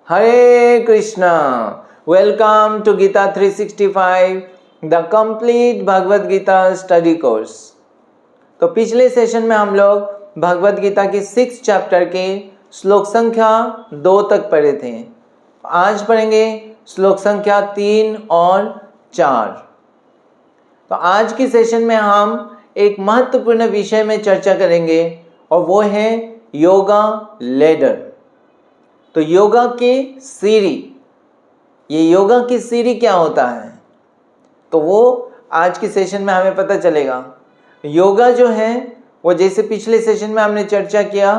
Hare Krishna. Welcome to Gita 365, the complete Bhagavad Gita study course. तो पिछले session में हम लोग भगवद गीता की 6 चैप्टर के श्लोक संख्या 2 तक पढ़े थे। आज पढ़ेंगे श्लोक संख्या 3 और 4। तो आज की सेशन में हम एक महत्वपूर्ण विषय में चर्चा करेंगे और वो है योगा लैडर। तो योगा की सीढ़ी, ये योगा की सीढ़ी क्या होता है तो वो आज की सेशन में हमें पता चलेगा। योगा जो है वो जैसे पिछले सेशन में हमने चर्चा किया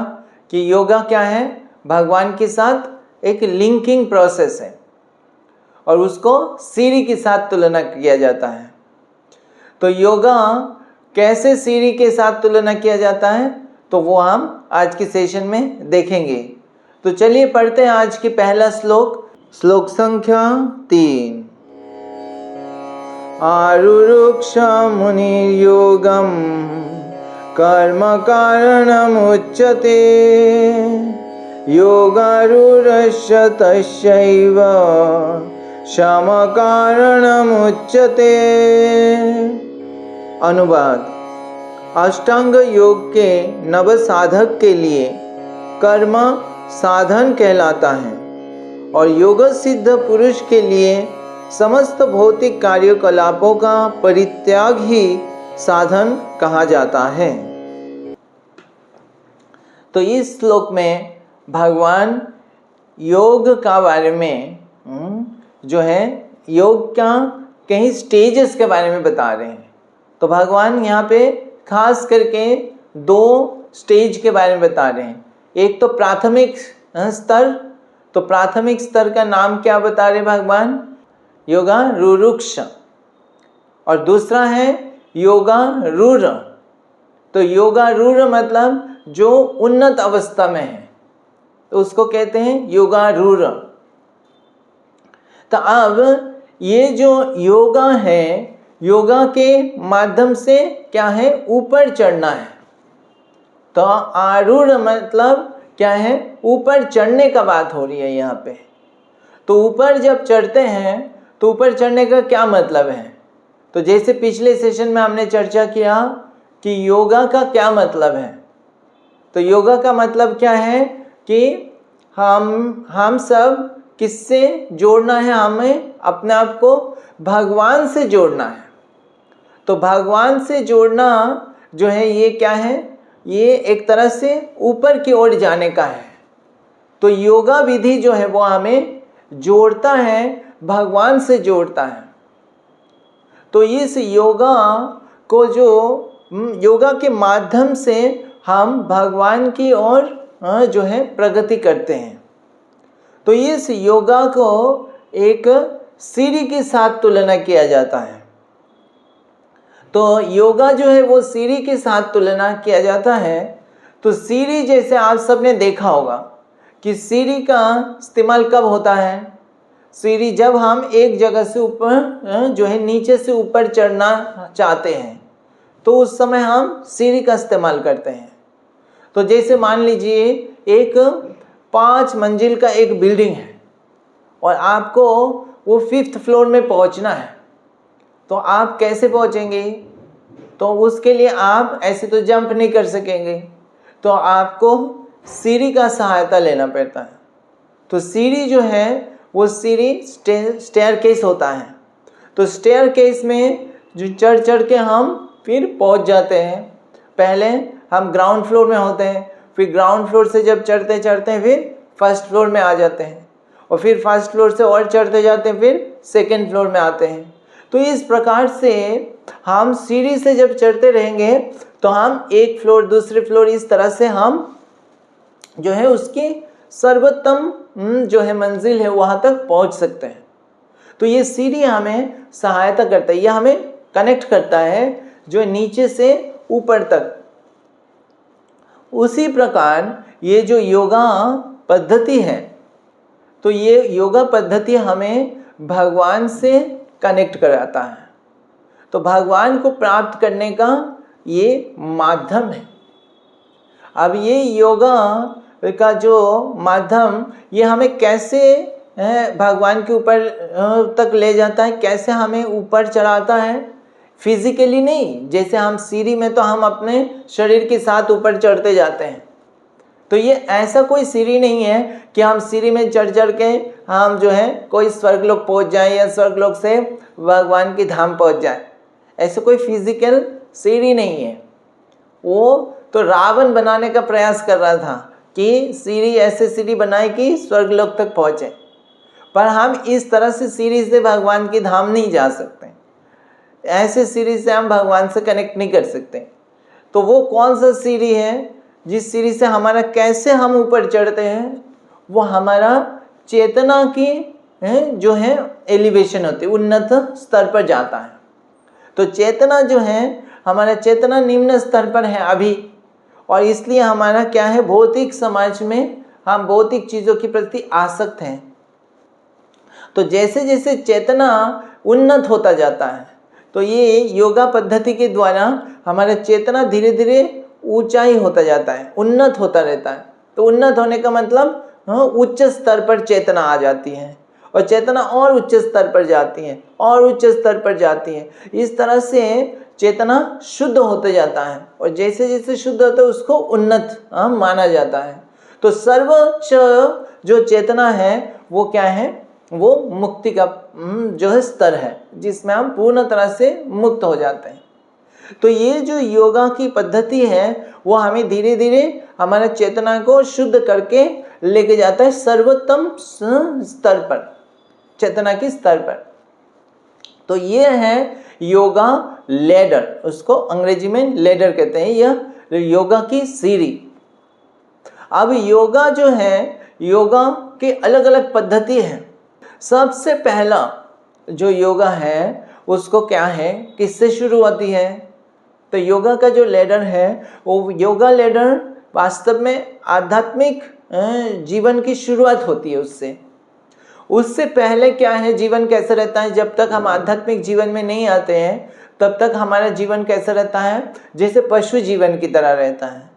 कि योगा क्या है, भगवान के साथ एक लिंकिंग प्रोसेस है और उसको सीढ़ी के साथ तुलना किया जाता है। तो योगा कैसे सीढ़ी के साथ तुलना किया जाता है तो वो हम आज की सेशन में देखेंगे। तो चलिए पढ़ते हैं आज के पहला श्लोक, श्लोक संख्या 3। आरुरुक्ष मुनिर्योगम कर्म कारणमुच्यते योगारूढस्य तस्यैव शम कारणमुच्यते। अनुवाद: अष्टांग योग के नव साधक के लिए कर्म साधन कहलाता है और योग सिद्ध पुरुष के लिए समस्त भौतिक कार्यकलापों का परित्याग ही साधन कहा जाता है। तो इस श्लोक में भगवान योग का बारे में जो है योग का कई स्टेजेस के बारे में बता रहे हैं। तो भगवान यहाँ पे खास करके 2 स्टेज के बारे में बता रहे हैं। एक तो प्राथमिक स्तर, तो प्राथमिक स्तर का नाम क्या बता रहे भगवान? योगारूढ़। और दूसरा है योगारूढ़। तो योगारूढ़ मतलब जो उन्नत अवस्था में है तो उसको कहते हैं योगारूढ़। तो अब ये जो योगा है, योगा के माध्यम से क्या है, ऊपर चढ़ना है। तो आरूढ़ मतलब क्या है, ऊपर चढ़ने का बात हो रही है यहाँ पे। तो ऊपर जब चढ़ते हैं तो ऊपर चढ़ने का क्या मतलब है? तो जैसे पिछले सेशन में हमने चर्चा किया कि योगा का क्या मतलब है। तो योगा का मतलब क्या है कि हम सब किससे जोड़ना है, हमें अपने आप को भगवान से जोड़ना है। तो भगवान से जोड़ना जो है ये क्या है, ये एक तरह से ऊपर की ओर जाने का है। तो योगा विधि जो है वो हमें जोड़ता है, भगवान से जोड़ता है। तो इस योगा को योगा के माध्यम से हम भगवान की ओर जो है प्रगति करते हैं। तो इस योगा को एक सीढ़ी के साथ तुलना किया जाता है। तो योगा जो है वो सीढ़ी के साथ तुलना किया जाता है। तो सीढ़ी जैसे आप सबने देखा होगा कि सीढ़ी का इस्तेमाल कब होता है? सीढ़ी जब हम एक जगह से ऊपर जो है नीचे से ऊपर चढ़ना चाहते हैं तो उस समय हम सीढ़ी का इस्तेमाल करते हैं। तो जैसे मान लीजिए एक 5 मंजिल का एक बिल्डिंग है और आपको वो 5th फ्लोर में पहुंचना है। तो आप कैसे पहुंचेंगे? तो उसके लिए आप ऐसे तो जंप नहीं कर सकेंगे, तो आपको सीढ़ी का सहायता लेना पड़ता है। तो सीढ़ी जो है वो सीढ़ी स्टेयर केस होता है। तो स्टेयर केस में जो चढ़ चढ़ के हम फिर पहुंच जाते हैं। पहले हम ग्राउंड फ्लोर में होते हैं, फिर ग्राउंड फ्लोर से जब चढ़ते चढ़ते हैं फिर 1st फ्लोर में आ जाते हैं और फिर 1st फ्लोर से और चढ़ते जाते हैं, फिर 2nd फ्लोर में आते हैं। तो इस प्रकार से हम सीढ़ी से जब चढ़ते रहेंगे तो हम एक फ्लोर, दूसरे फ्लोर, इस तरह से हम जो है उसकी सर्वोत्तम जो है मंजिल है वहाँ तक पहुँच सकते हैं। तो ये सीढ़ी हमें सहायता करता है, यह हमें कनेक्ट करता है जो नीचे से ऊपर तक। उसी प्रकार ये जो योगा पद्धति है, तो ये योगा पद्धति हमें भगवान से कनेक्ट कराता है। तो भगवान को प्राप्त करने का ये माध्यम है। अब ये योगा का जो माध्यम ये हमें कैसे भगवान के ऊपर तक ले जाता है, कैसे हमें ऊपर चढ़ाता है। फिजिकली नहीं, जैसे हम सीढ़ी में तो हम अपने शरीर के साथ ऊपर चढ़ते जाते हैं, तो ये ऐसा कोई सीढ़ी नहीं है कि हम सीढ़ी में चढ़ चढ़ के हम जो है कोई स्वर्गलोक पहुंच जाए या स्वर्गलोक से भगवान की धाम पहुंच जाए। ऐसा कोई फिजिकल सीढ़ी नहीं है। वो तो रावण बनाने का प्रयास कर रहा था कि सीढ़ी, ऐसे सीढ़ी बनाए कि स्वर्गलोक तक पहुंचे, पर हम इस तरह से सीढ़ी से भगवान की धाम नहीं जा सकते। ऐसे सीढ़ी से हम भगवान से कनेक्ट नहीं कर सकते। तो वो कौन सा सीढ़ी है जिस सीढ़ी से हमारा कैसे हम ऊपर चढ़ते हैं? वो हमारा चेतना की जो है एलिवेशन होती है, उन्नत स्तर पर जाता है। तो चेतना जो है, हमारा चेतना निम्न स्तर पर है अभी, और इसलिए हमारा क्या है, भौतिक समाज में हम भौतिक चीज़ों के प्रति आसक्त हैं। तो जैसे जैसे चेतना उन्नत होता जाता है, तो ये योगा पद्धति के द्वारा हमारा चेतना धीरे धीरे ऊंचाई होता जाता है, उन्नत होता रहता है। तो उन्नत होने का मतलब उच्च स्तर पर चेतना आ जाती है, और चेतना और उच्च स्तर पर जाती है, और उच्च स्तर पर जाती है। इस तरह से चेतना शुद्ध होते जाता है, और जैसे जैसे शुद्ध होता है उसको उन्नत माना जाता है। तो सर्वोच्च जो चेतना है वो क्या है, वो मुक्ति का जो है स्तर है, जिसमें हम पूर्ण तरह से मुक्त हो जाते हैं। तो ये जो योगा की पद्धति है वो हमें धीरे धीरे हमारा चेतना को शुद्ध करके लेके जाता है सर्वोत्तम स्तर पर, चेतना के स्तर पर। तो ये है योगा लैडर, उसको अंग्रेजी में लैडर कहते हैं, यह योगा की सीढ़ी। अब योगा जो है, योगा के अलग अलग पद्धति है। सबसे पहला जो योगा है उसको क्या है, किससे शुरू होती है? तो योगा का जो लैडर है वो योगा लैडर वास्तव में आध्यात्मिक जीवन की शुरुआत होती है। उससे पहले क्या है, जीवन कैसे रहता है? जब तक हम आध्यात्मिक जीवन में नहीं आते हैं तब तक हमारा जीवन कैसा रहता है, जैसे पशु जीवन की तरह रहता है।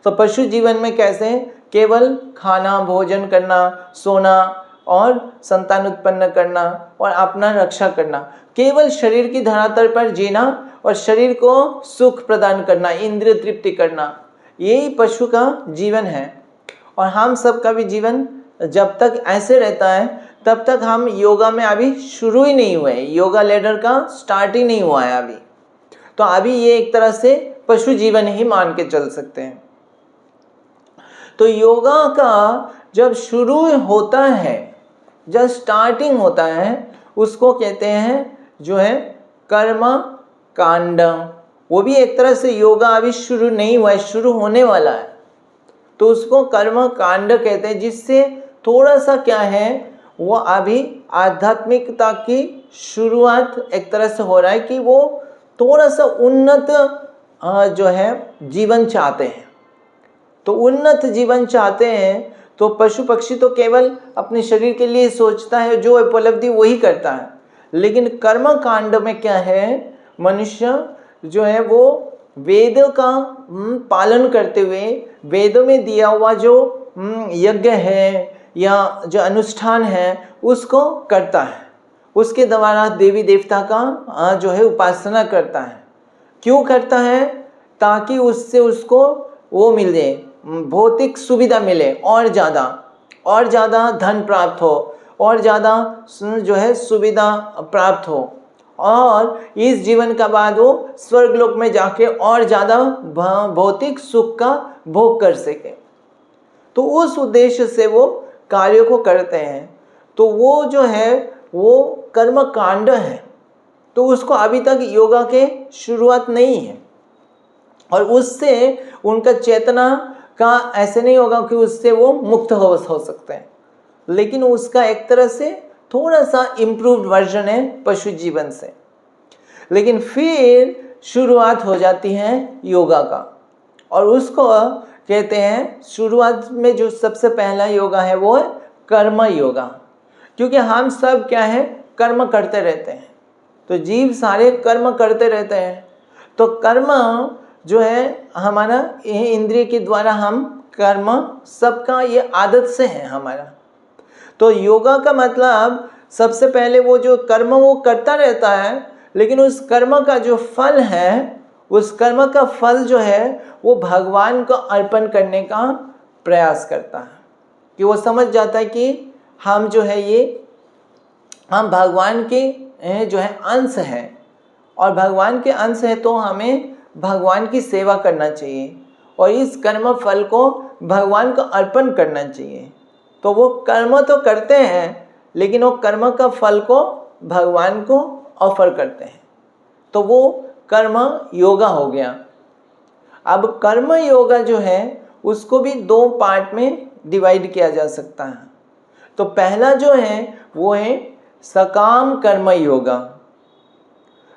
तो पशु जीवन में कैसे, केवल खाना, भोजन करना, सोना और संतान उत्पन्न करना और अपना रक्षा करना, केवल शरीर की धरातल पर जीना और शरीर को सुख प्रदान करना, इंद्रिय तृप्ति करना, यही पशु का जीवन है। और हम सब का भी जीवन जब तक ऐसे रहता है तब तक हम योगा में अभी शुरू ही नहीं हुए, योगा लैडर का स्टार्ट ही नहीं हुआ है अभी। तो अभी ये एक तरह से पशु जीवन ही मान के चल सकते हैं। तो योगा का जब शुरू होता है, जब स्टार्टिंग होता है, उसको कहते हैं जो है कर्म कांड। वो भी एक तरह से योगा अभी शुरू नहीं हुआ है, शुरू होने वाला है, तो उसको कर्म कांड कहते हैं। जिससे थोड़ा सा क्या है, वो अभी आध्यात्मिकता की शुरुआत एक तरह से हो रहा है कि वो थोड़ा सा उन्नत जो है जीवन चाहते हैं। तो उन्नत जीवन चाहते हैं तो पशु पक्षी तो केवल अपने शरीर के लिए सोचता है, जो उपलब्धि वही करता है। लेकिन कर्म कांड में क्या है, मनुष्य जो है वो वेदों का पालन करते हुए, वेदों में दिया हुआ जो यज्ञ है या जो अनुष्ठान है उसको करता है। उसके द्वारा देवी देवता का जो है उपासना करता है। क्यों करता है? ताकि उससे उसको वो मिल जाए, भौतिक सुविधा मिले, और ज़्यादा धन प्राप्त हो, और ज़्यादा जो है सुविधा प्राप्त हो, और इस जीवन का बाद वो स्वर्गलोक में जाके और ज़्यादा भौतिक सुख का भोग कर सके। तो उस उद्देश्य से वो कार्यों को करते हैं। तो वो जो है वो कर्म कांड है। तो उसको अभी तक योगा के शुरुआत नहीं है, और उससे उनका चेतना का ऐसे नहीं होगा कि उससे वो मुक्त हो सकते हैं, लेकिन उसका एक तरह से थोड़ा सा इम्प्रूव्ड वर्जन है पशु जीवन से। लेकिन फिर शुरुआत हो जाती है योगा का, और उसको कहते हैं, शुरुआत में जो सबसे पहला योगा है वो है कर्म योगा। क्योंकि हम सब क्या है, कर्म करते रहते हैं। तो जीव सारे कर्म करते रहते हैं। तो कर्म जो है हमारा इंद्रिय के द्वारा हम कर्म सबका ये आदत से है हमारा। तो योगा का मतलब सबसे पहले वो जो कर्म वो करता रहता है, लेकिन उस कर्म का जो फल है, उस कर्म का फल जो है वो भगवान को अर्पण करने का प्रयास करता है। कि वो समझ जाता है कि हम जो है ये हम भगवान के जो है अंश हैं, और भगवान के अंश है तो हमें भगवान की सेवा करना चाहिए और इस कर्म फल को भगवान को अर्पण करना चाहिए। तो वो कर्म तो करते हैं, लेकिन वो कर्म का फल को भगवान को ऑफर करते हैं। तो वो कर्म योगा हो गया। अब कर्म योगा जो है उसको भी 2 पार्ट में डिवाइड किया जा सकता है। तो पहला जो है वो है सकाम कर्म योगा।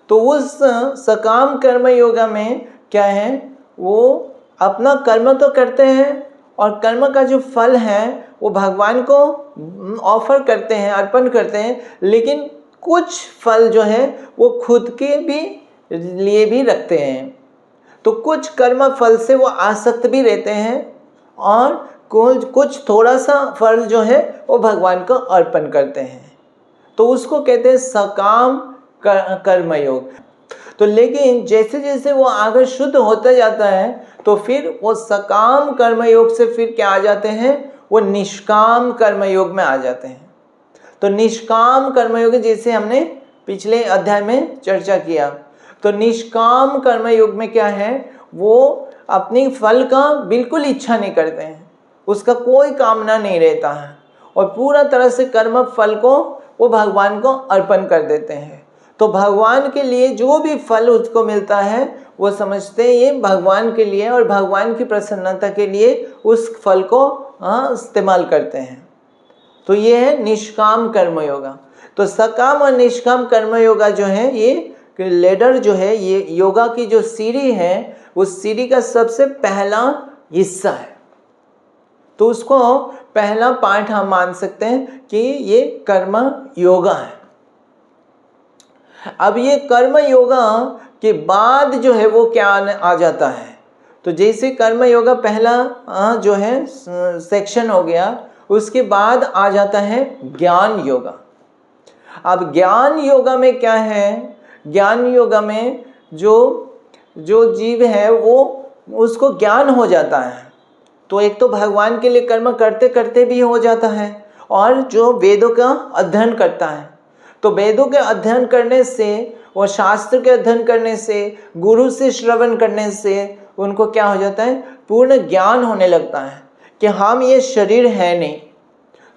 तो उस सकाम कर्म योगा में क्या है, वो अपना कर्म तो करते हैं और कर्म का जो फल है वो भगवान को ऑफर करते हैं, अर्पण करते हैं, लेकिन कुछ फल जो है वो खुद के भी लिए भी रखते हैं। तो कुछ कर्म फल से वो आसक्त भी रहते हैं और कुछ थोड़ा सा फल जो है वो भगवान को अर्पण करते हैं। तो उसको कहते हैं सकाम कर्मयोग। तो लेकिन जैसे जैसे वो आगे शुद्ध होता जाता है तो फिर वो सकाम कर्मयोग से फिर क्या आ जाते हैं, वो निष्काम कर्मयोग में आ जाते हैं। तो निष्काम कर्मयोग जैसे हमने पिछले अध्याय में चर्चा किया, तो निष्काम कर्मयोग में क्या है, वो अपनी फल का बिल्कुल इच्छा नहीं करते हैं, उसका कोई कामना नहीं रहता है और पूरा तरह से कर्म फल को वो भगवान को अर्पण कर देते हैं। तो भगवान के लिए जो भी फल उसको मिलता है वो समझते हैं ये भगवान के लिए और भगवान की प्रसन्नता के लिए उस फल को इस्तेमाल करते हैं। तो ये है निष्काम कर्मयोगा। तो सकाम और निष्काम कर्मयोगा जो है ये लेडर जो है, ये योगा की जो सीढ़ी है उस सीढ़ी का सबसे पहला हिस्सा है। तो उसको पहला पार्ट हम मान सकते हैं कि ये कर्म योगा है। अब ये कर्म योगा के बाद जो है वो क्या आ जाता है, तो जैसे कर्म योगा पहला जो है सेक्शन हो गया, उसके बाद आ जाता है ज्ञान योगा। अब ज्ञान योगा में क्या है, ज्ञान योगा में जो जीव है वो उसको ज्ञान हो जाता है। तो एक तो भगवान के लिए कर्म करते करते भी हो जाता है, और जो वेदों का अध्ययन करता है, तो वेदों के अध्ययन करने से और शास्त्र के अध्ययन करने से, गुरु से श्रवण करने से उनको क्या हो जाता है, पूर्ण ज्ञान होने लगता है कि हम ये शरीर है नहीं,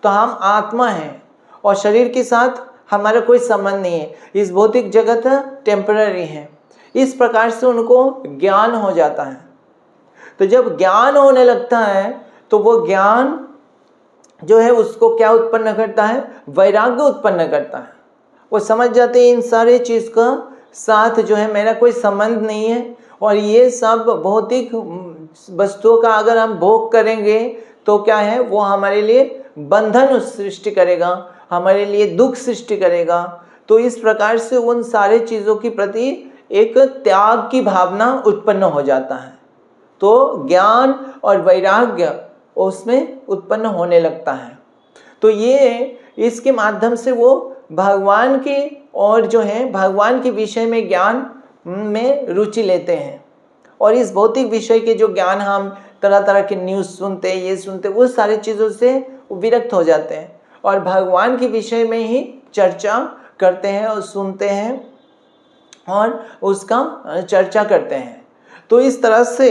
तो हम आत्मा हैं और शरीर के साथ हमारा कोई संबंध नहीं है, इस भौतिक जगत टेम्पररी है। इस प्रकार से उनको ज्ञान हो जाता है। तो जब ज्ञान होने लगता है तो वो ज्ञान जो है उसको क्या उत्पन्न करता है, वैराग्य उत्पन्न करता है। वो समझ जाते हैं इन सारे चीज़ का साथ जो है मेरा कोई संबंध नहीं है, और ये सब भौतिक वस्तुओं का अगर हम भोग करेंगे तो क्या है, वो हमारे लिए बंधन सृष्टि करेगा, हमारे लिए दुख सृष्टि करेगा। तो इस प्रकार से उन सारे चीज़ों के प्रति एक त्याग की भावना उत्पन्न हो जाता है। तो ज्ञान और वैराग्य उसमें उत्पन्न होने लगता है। तो ये इसके माध्यम से वो भगवान के और जो है भगवान के विषय में ज्ञान में रुचि लेते हैं, और इस भौतिक विषय के जो ज्ञान हम तरह तरह के न्यूज़ सुनते हैं, ये सुनते हैं, उस सारी चीज़ों से विरक्त हो जाते हैं और भगवान के विषय में ही चर्चा करते हैं और सुनते हैं और उसका चर्चा करते हैं। तो इस तरह से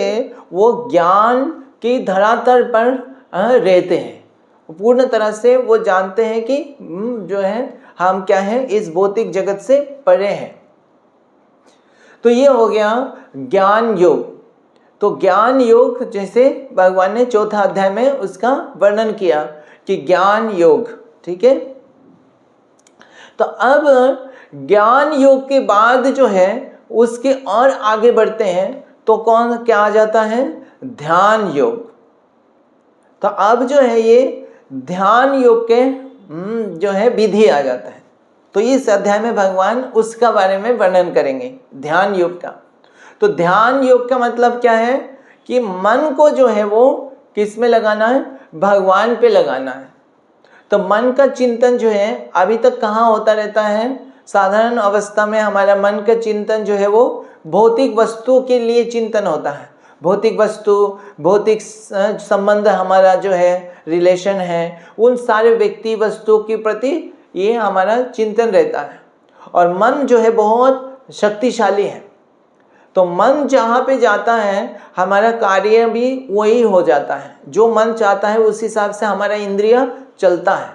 वो ज्ञान की धरातल पर रहते हैं, पूर्ण तरह से वो जानते हैं कि जो है हम क्या है, इस भौतिक जगत से परे हैं। तो ये हो गया ज्ञान योग। तो ज्ञान योग जैसे भगवान ने 4 अध्याय में उसका वर्णन किया कि ज्ञान योग, ठीक है। तो अब ज्ञान योग के बाद जो है उसके और आगे बढ़ते हैं तो कौन क्या आ जाता है, ध्यान योग। तो अब जो है ये ध्यान योग के जो है विधि आ जाता है। तो इस अध्याय में भगवान उसका बारे में वर्णन करेंगे, ध्यान योग का। तो ध्यान योग का मतलब क्या है कि मन को जो है वो किस में लगाना है? भगवान पे लगाना है। तो मन का चिंतन जो है अभी तक कहाँ होता रहता है? साधारण अवस्था में हमारा मन का चिंतन जो है वो भौतिक वस्तुओं के लिए चिंतन होता है। भौतिक वस्तु, भौतिक संबंध, हमारा जो है रिलेशन है, उन सारे व्यक्ति वस्तुओं के प्रति ये हमारा चिंतन रहता है। और मन जो है बहुत शक्तिशाली है, तो मन जहाँ पे जाता है हमारा कार्य भी वही हो जाता है। जो मन चाहता है उस हिसाब से हमारा इंद्रिय चलता है।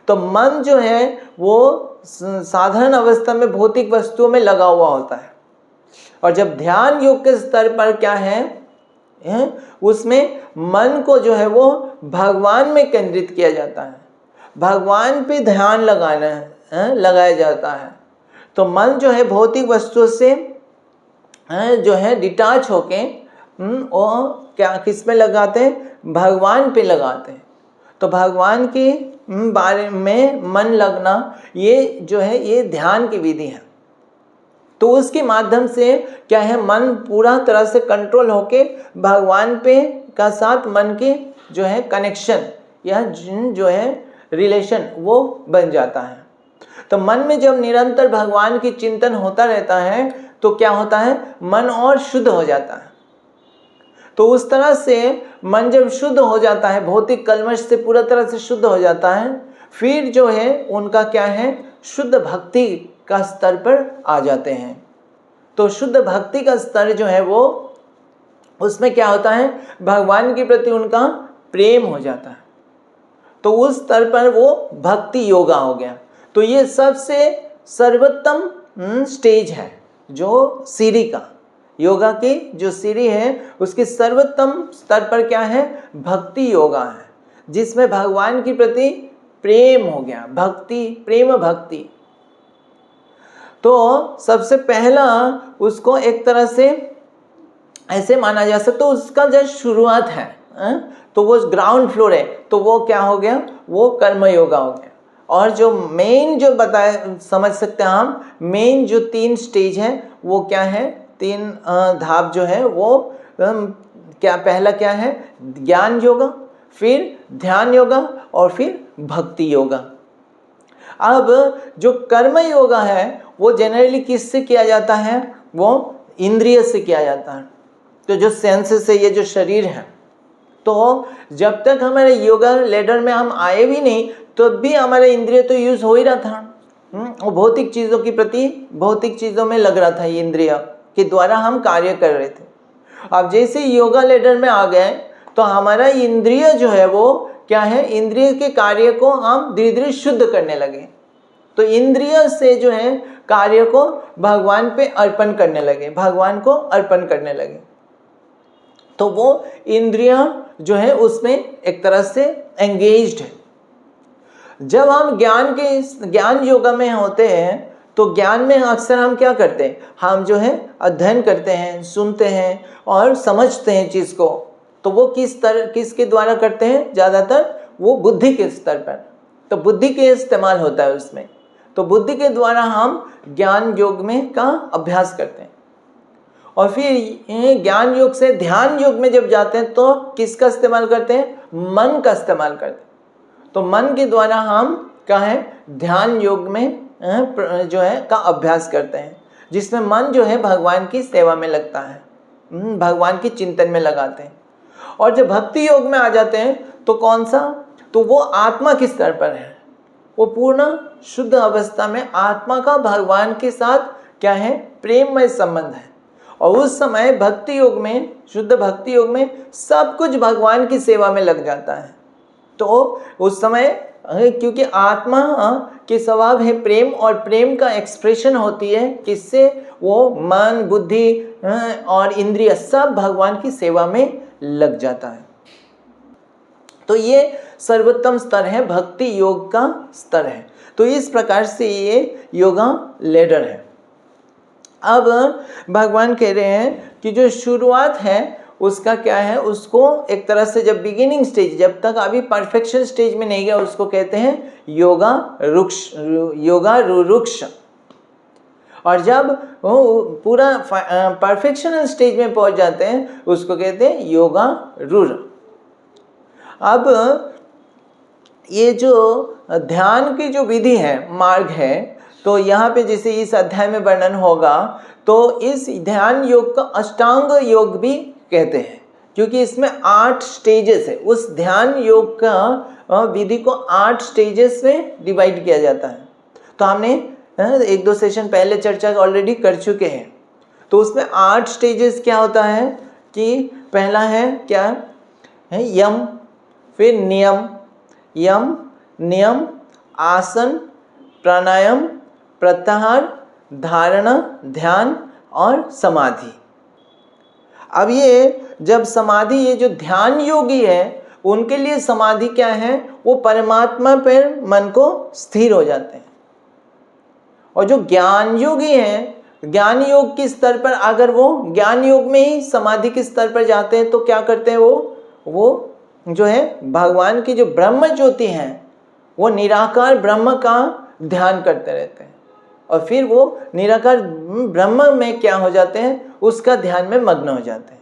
तो मन जो है वो साधारण अवस्था में भौतिक वस्तुओं में लगा हुआ होता है। और जब ध्यान योग के स्तर पर क्या है, उसमें मन को जो है वो भगवान में केंद्रित किया जाता है, भगवान पे ध्यान लगाया जाता है। तो मन जो है भौतिक वस्तुओं से जो है डिटैच होके और क्या किस में लगाते हैं? भगवान पे लगाते हैं। तो भगवान के बारे में मन लगना ये जो है ये ध्यान की विधि है। तो उसके माध्यम से क्या है, मन पूरा तरह से कंट्रोल होके भगवान पे का साथ मन के जो है कनेक्शन या जो है रिलेशन वो बन जाता है। तो मन में जब निरंतर भगवान की चिंतन होता रहता है तो क्या होता है, मन और शुद्ध हो जाता है। तो उस तरह से मन जब शुद्ध हो जाता है, भौतिक कल्मश से पूरा तरह से शुद्ध हो जाता है, फिर जो है उनका क्या है, शुद्ध भक्ति का स्तर पर आ जाते हैं। तो शुद्ध भक्ति का स्तर जो है वो उसमें क्या होता है, भगवान के प्रति उनका प्रेम हो जाता है। तो उस स्तर पर वो भक्ति योगा हो गया। तो ये सबसे सर्वोत्तम स्टेज है जो सीढ़ी का, योगा की जो सीढ़ी है उसकी सर्वोत्तम स्तर पर क्या है, भक्ति योगा है, जिसमें भगवान के प्रति प्रेम हो गया, भक्ति, प्रेम भक्ति। तो सबसे पहला उसको एक तरह से ऐसे माना जा सकता, तो उसका जो शुरुआत है तो वो ग्राउंड फ्लोर है, तो वो क्या हो गया, वो कर्म योगा हो गया। और जो मेन जो बताए समझ सकते हैं हम, मेन जो 3 स्टेज है वो क्या है, 3 धाप जो है वो क्या, पहला क्या है, ज्ञान योगा, फिर ध्यान योगा और फिर भक्ति योगा। अब जो कर्म योगा है वो जनरली किससे किया जाता है, वो इंद्रिय से किया जाता है। तो जो सेंसेस है, ये जो शरीर है, तो जब तक हमारे योगा लेडर में हम आए भी नहीं तो भी हमारे इंद्रिय तो यूज हो ही रहा था। और भौतिक चीज़ों के प्रति, भौतिक चीज़ों में लग रहा था, ये इंद्रिय के द्वारा हम कार्य कर रहे थे। अब जैसे योगा लेडर में आ गए तो हमारा इंद्रिय जो है वो क्या है, इंद्रिय के कार्य को हम धीरे धीरे शुद्ध करने लगे। तो इंद्रिय से जो है कार्य को भगवान पे अर्पण करने लगे, भगवान को अर्पण करने लगे। तो वो इंद्रिय जो है उसमें एक तरह से एंगेज्ड है। जब हम ज्ञान योगा में होते हैं तो ज्ञान में अक्सर हम क्या करते हैं, हम जो है अध्ययन करते हैं, सुनते हैं और समझते हैं चीज़ को। तो वो किसके द्वारा करते हैं, ज़्यादातर वो बुद्धि के स्तर पर। तो बुद्धि के इस्तेमाल होता है उसमें। तो बुद्धि के द्वारा हम ज्ञान योग में का अभ्यास करते हैं। और फिर ज्ञान योग से ध्यान योग में जब जाते हैं तो किसका इस्तेमाल करते हैं, मन का इस्तेमाल करते हैं। तो मन के द्वारा हम क्या है, ध्यान योग में जो है का अभ्यास करते हैं, जिसमें मन जो है भगवान की सेवा में लगता है, भगवान की चिंतन में लगाते हैं। और जब भक्ति योग में आ जाते हैं तो कौन सा, तो वो आत्मा किस स्तर पर है, वो पूर्ण शुद्ध अवस्था में आत्मा का भगवान के साथ क्या है, प्रेममय संबंध है। और उस समय भक्ति योग में, शुद्ध भक्ति योग में सब कुछ भगवान की सेवा में लग जाता है। तो उस समय क्योंकि आत्मा के स्वभाव है प्रेम, और प्रेम का एक्सप्रेशन होती है किससे, वो मन, बुद्धि और इंद्रिय सब भगवान की सेवा में लग जाता है। तो ये सर्वोत्तम स्तर है, भक्ति योग का स्तर है। तो इस प्रकार से ये योगा लेडर है। अब भगवान कह रहे हैं कि जो शुरुआत है उसका क्या है, उसको एक तरह से जब बिगिनिंग स्टेज, जब तक अभी परफेक्शन स्टेज में नहीं गया, उसको कहते हैं योगा रुरुक्ष। और जब वो पूरा परफेक्शनल स्टेज में पहुंच जाते हैं उसको कहते हैं योगा रुर। अब ये जो ध्यान की जो विधि है, मार्ग है, तो यहाँ पे जैसे इस अध्याय में वर्णन होगा, तो इस ध्यान योग का अष्टांग योग भी कहते हैं, क्योंकि इसमें 8 स्टेजेस है। उस ध्यान योग का विधि को 8 स्टेजेस में डिवाइड किया जाता है। तो हमने 1-2 सेशन पहले चर्चा ऑलरेडी कर चुके हैं। तो उसमें 8 स्टेजेस क्या होता है कि पहला है क्या है, यम, फिर नियम, यम, नियम, आसन, प्राणायाम, प्रत्याहार, धारणा, ध्यान और समाधि। अब ये जब समाधि, ये जो ध्यान योगी है उनके लिए समाधि क्या है, वो परमात्मा पर मन को स्थिर हो जाते हैं। और जो ज्ञान योगी हैं, ज्ञान योग के स्तर पर अगर वो ज्ञान योग में ही समाधि के स्तर पर जाते हैं तो क्या करते हैं, वो जो है भगवान की जो ब्रह्म ज्योति है, वो निराकार ब्रह्म का ध्यान करते रहते हैं और फिर वो निराकार ब्रह्म में क्या हो जाते हैं, उसका ध्यान में मग्न हो जाते हैं।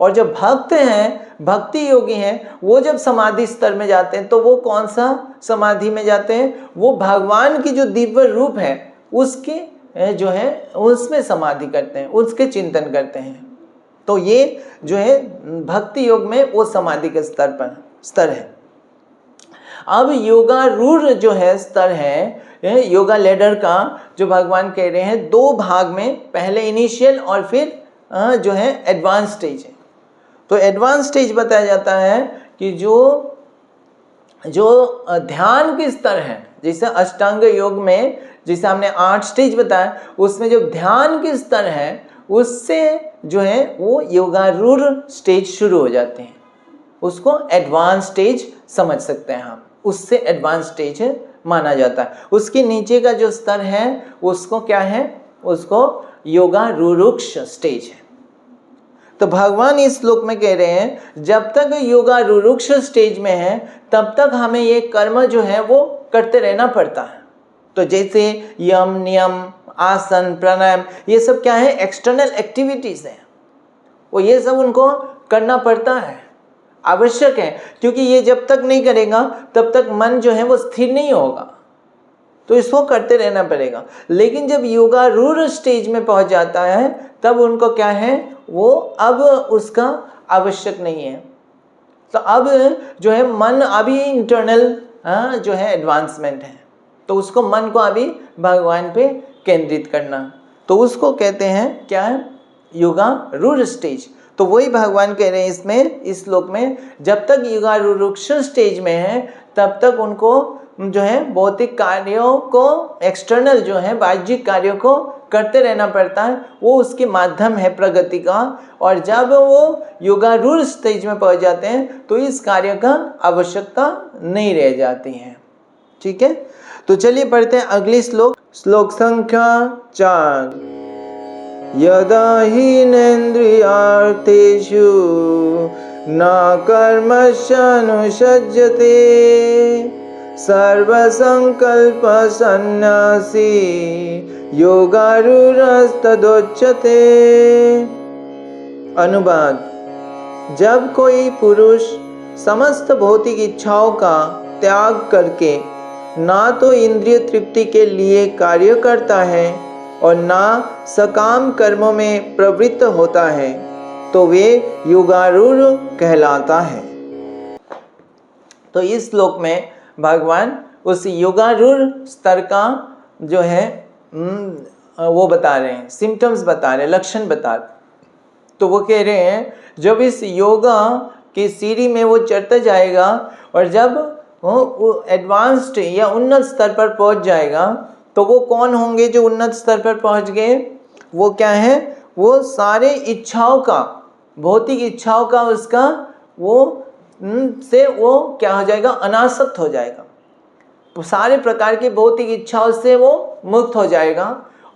और जो भक्त हैं, भक्ति योगी हैं, वो जब समाधि स्तर में जाते हैं तो वो कौन सा समाधि में जाते हैं, वो भगवान की जो दिव्य रूप है उसके जो है उसमें समाधि करते हैं, उसके चिंतन करते हैं। तो ये जो है भक्ति योग में वो समाधि के स्तर है। अब योगारूढ़ जो है स्तर है, योगा लेडर का जो भगवान कह रहे हैं 2 भाग में, पहले इनिशियल और फिर जो है एडवांस स्टेज है। तो एडवांस स्टेज बताया जाता है कि जो ध्यान के स्तर है, जैसे अष्टांग योग में जैसे हमने 8 स्टेज बताया, उसमें जो ध्यान के स्तर है उससे जो है वो योगारूढ़ स्टेज शुरू हो जाते हैं। उसको एडवांस स्टेज समझ सकते हैं हम, उससे एडवांस स्टेज माना जाता है। उसके नीचे का जो स्तर है उसको क्या है, उसको योगारूढ़ स्टेज है। तो भगवान इस श्लोक में कह रहे हैं जब तक योगारूढ़ स्टेज में है तब तक हमें ये कर्म जो है वो करते रहना पड़ता है। तो जैसे यम, नियम, आसन, प्राणायाम, ये सब क्या है, एक्सटर्नल एक्टिविटीज हैं, वो ये सब उनको करना पड़ता है, आवश्यक है, क्योंकि ये जब तक नहीं करेगा तब तक मन जो है वो स्थिर नहीं होगा, तो इसको करते रहना पड़ेगा। लेकिन जब योगारूढ़ स्टेज में पहुंच जाता है तब उनको क्या है, वो अब उसका आवश्यक नहीं है। तो अब जो है मन अभी इंटरनल जो है एडवांसमेंट है, तो उसको मन को अभी भगवान पे केंद्रित करना, तो उसको कहते हैं क्या है, योगारूढ़ स्टेज। तो वही भगवान कह रहे हैं इसमें, इस श्लोक में, जब तक योगारूढ़ स्टेज में है तब तक उनको जो है भौतिक कार्यों को, एक्सटर्नल जो है बाह्यिक कार्यों को करते रहना पड़ता है, वो उसके माध्यम है प्रगति का। और जब वो योगारूढ़ स्टेज में पहुंच जाते हैं तो इस कार्य का आवश्यकता नहीं रह जाती है। ठीक है, तो चलिए पढ़ते हैं अगली श्लोक, श्लोक संख्या 4। यदा हीनेन्द्रियार्थेषु न कर्मस्यानुषज्यते सर्वसंकल्प सन्न्यासी योगारूढ़स्तदोच्यते। अनुवाद, जब कोई पुरुष समस्त भौतिक इच्छाओं का त्याग करके ना तो इंद्रिय तृप्ति के लिए कार्य करता है और ना सकाम कर्मों में प्रवृत्त होता है तो वे योगारूढ़ कहलाता है। तो इस श्लोक में भगवान उस योगारूढ़ स्तर का जो है वो बता रहे हैं, सिम्टम्स बता रहे हैं, लक्षण बता रहे हैं। तो वो कह रहे हैं जब इस योगा की सीढ़ी में वो चढ़ता जाएगा और जब वो एडवांस्ड या उन्नत स्तर पर पहुंच जाएगा तो वो कौन होंगे जो उन्नत स्तर पर पहुंच गए, वो क्या है, वो सारे इच्छाओं का, भौतिक इच्छाओं का उसका वो से वो क्या हो जाएगा, अनासक्त हो जाएगा, सारे प्रकार की भौतिक इच्छाओं से वो मुक्त हो जाएगा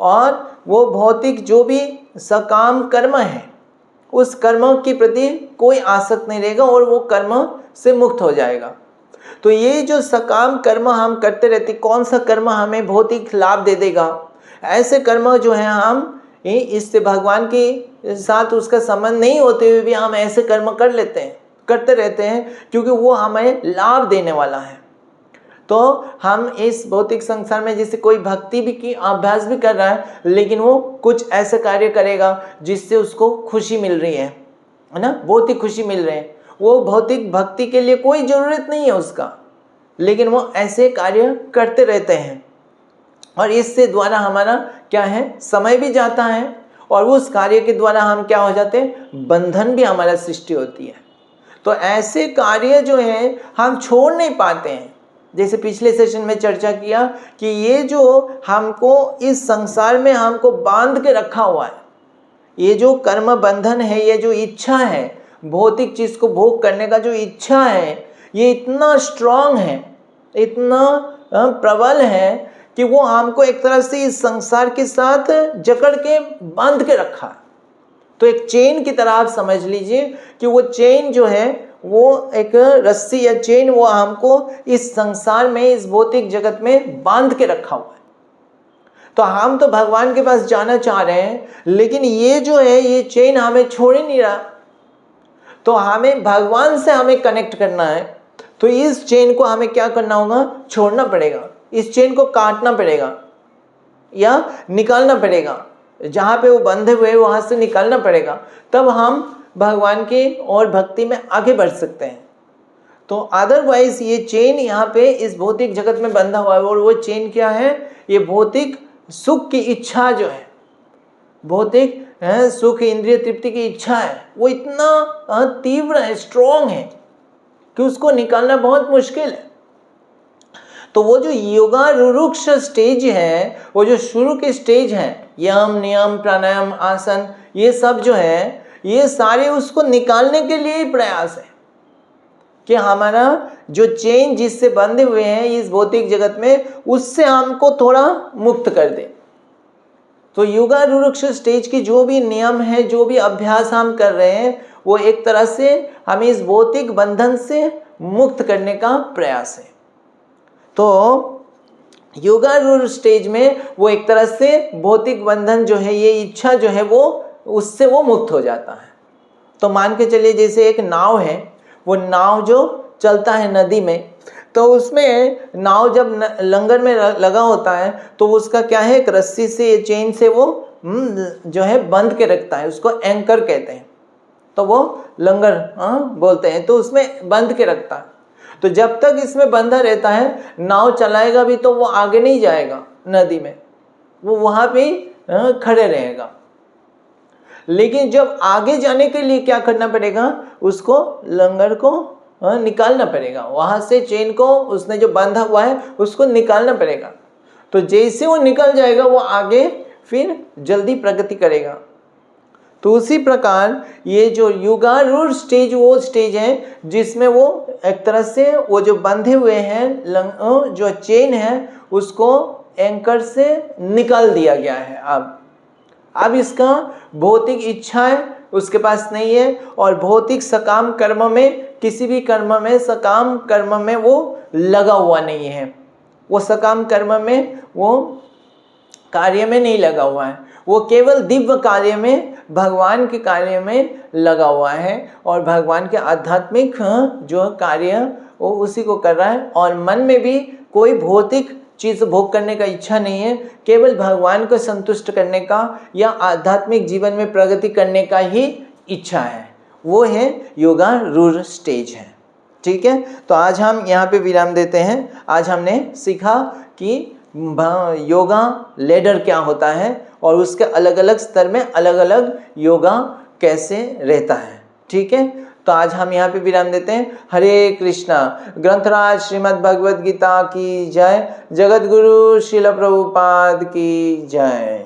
और वो भौतिक जो भी सकाम कर्म है उस कर्म के प्रति कोई आसक्त नहीं रहेगा और वो कर्म से मुक्त हो जाएगा। तो ये जो सकाम कर्म हम करते रहते, कौन सा कर्म हमें भौतिक लाभ दे देगा, ऐसे कर्म जो है हम इससे भगवान के साथ उसका संबंध नहीं होते हुए भी हम ऐसे कर्म कर लेते हैं करते रहते हैं क्योंकि वो हमें लाभ देने वाला है। तो हम इस भौतिक संसार में जैसे कोई भक्ति भी की अभ्यास भी कर रहा है, लेकिन वो कुछ ऐसे कार्य करेगा जिससे उसको खुशी मिल रही है ना, बहुत ही खुशी मिल रही है। वो भौतिक भक्ति के लिए कोई ज़रूरत नहीं है उसका, लेकिन वो ऐसे कार्य करते रहते हैं और इससे द्वारा हमारा क्या है, समय भी जाता है और उस कार्य के द्वारा हम क्या हो जाते हैं, बंधन भी हमारा सृष्टि होती है। तो ऐसे कार्य जो है हम छोड़ नहीं पाते हैं। जैसे पिछले सेशन में चर्चा किया कि ये जो हमको इस संसार में हमको बांध के रखा हुआ है, ये जो कर्म बंधन है, ये जो इच्छा है, भौतिक चीज को भोग करने का जो इच्छा है, ये इतना स्ट्रांग है, इतना प्रबल है कि वो हमको एक तरह से इस संसार के साथ जकड़ के बांध के रखा है। तो एक चेन की तरह आप समझ लीजिए कि वो चेन जो है, वो एक रस्सी या चेन, वो हमको इस संसार में, इस भौतिक जगत में बांध के रखा हुआ है। तो हम तो भगवान के पास जाना चाह रहे हैं, लेकिन ये जो है, ये चेन हमें छोड़ ही नहीं रहा। तो हमें भगवान से हमें कनेक्ट करना है, तो इस चेन को हमें क्या करना होगा, छोड़ना पड़ेगा, इस चेन को काटना पड़ेगा या निकालना पड़ेगा, जहाँ पे वो बंधे हुए वहाँ से निकालना पड़ेगा, तब हम भगवान के और भक्ति में आगे बढ़ सकते हैं। तो अदरवाइज ये चेन यहाँ पे इस भौतिक जगत में बंधा हुआ है, और वो चेन क्या है, ये भौतिक सुख की इच्छा जो है, भौतिक सुख इंद्रिय तृप्ति की इच्छा है, वो इतना तीव्र है, स्ट्रॉन्ग है कि उसको निकालना बहुत मुश्किल है। तो वो जो योगा रुरुक्ष स्टेज है, वो जो शुरू के स्टेज है, यम नियम प्राणायाम आसन, ये सब जो है, ये सारे उसको निकालने के लिए ही प्रयास है कि हमारा जो चेन जिससे बंधे हुए हैं इस भौतिक जगत में, उससे हमको थोड़ा मुक्त कर दे। तो योगा रुरुक्ष स्टेज की जो भी नियम है, जो भी अभ्यास हम कर रहे हैं, वो एक तरह से हमें इस भौतिक बंधन से मुक्त करने का प्रयास है। तो योगा रुरुक्ष स्टेज में वो एक तरह से भौतिक बंधन जो है, ये इच्छा जो है, वो उससे वो मुक्त हो जाता है। तो मान के चलिए जैसे एक नाव है, वो नाव जो चलता है नदी में, तो उसमें नाव जब लंगर में लगा होता है तो उसका क्या है, एक रस्सी से, चेन से वो जो है बंध के रखता है, उसको एंकर कहते हैं। तो वो लंगर बोलते हैं, तो उसमें बंध के रखता है। तो जब तक इसमें बंधा रहता है, नाव चलाएगा भी तो वो आगे नहीं जाएगा नदी में, वो वहाँ पे खड़े रहेगा। लेकिन जब आगे जाने के लिए क्या करना पड़ेगा, उसको लंगर को निकालना पड़ेगा, वहाँ से चेन को, उसने जो बांधा हुआ है उसको निकालना पड़ेगा। तो जैसे वो निकल जाएगा, वो आगे फिर जल्दी प्रगति करेगा। तो उसी प्रकार ये जो योगारूढ़ स्टेज, वो स्टेज है जिसमें वो एक तरह से वो जो बंधे हुए हैं जो चेन है, उसको एंकर से निकाल दिया गया है। अब इसका भौतिक इच्छाएं उसके पास नहीं है, और भौतिक सकाम कर्म में, किसी भी कर्म में, सकाम कर्म में वो लगा हुआ नहीं है। वो सकाम कर्म में, वो कार्य में नहीं लगा हुआ है, वो केवल दिव्य कार्य में, भगवान के कार्य में लगा हुआ है, और भगवान के आध्यात्मिक जो कार्य वो उसी को कर रहा है। और मन में भी कोई भौतिक चीज़ भोग करने का इच्छा नहीं है, केवल भगवान को संतुष्ट करने का या आध्यात्मिक जीवन में प्रगति करने का ही इच्छा है। वो है योगारूढ़ स्टेज है। ठीक है, तो आज हम यहाँ पे विराम देते हैं। आज हमने सीखा कि योगा लेडर क्या होता है और उसके अलग अलग स्तर में अलग अलग योगा कैसे रहता है। ठीक है, तो आज हम यहाँ पे विराम देते हैं। हरे कृष्णा। ग्रंथराज श्रीमद् भगवद गीता की जय। जगत गुरु श्रील प्रभुपाद की जय।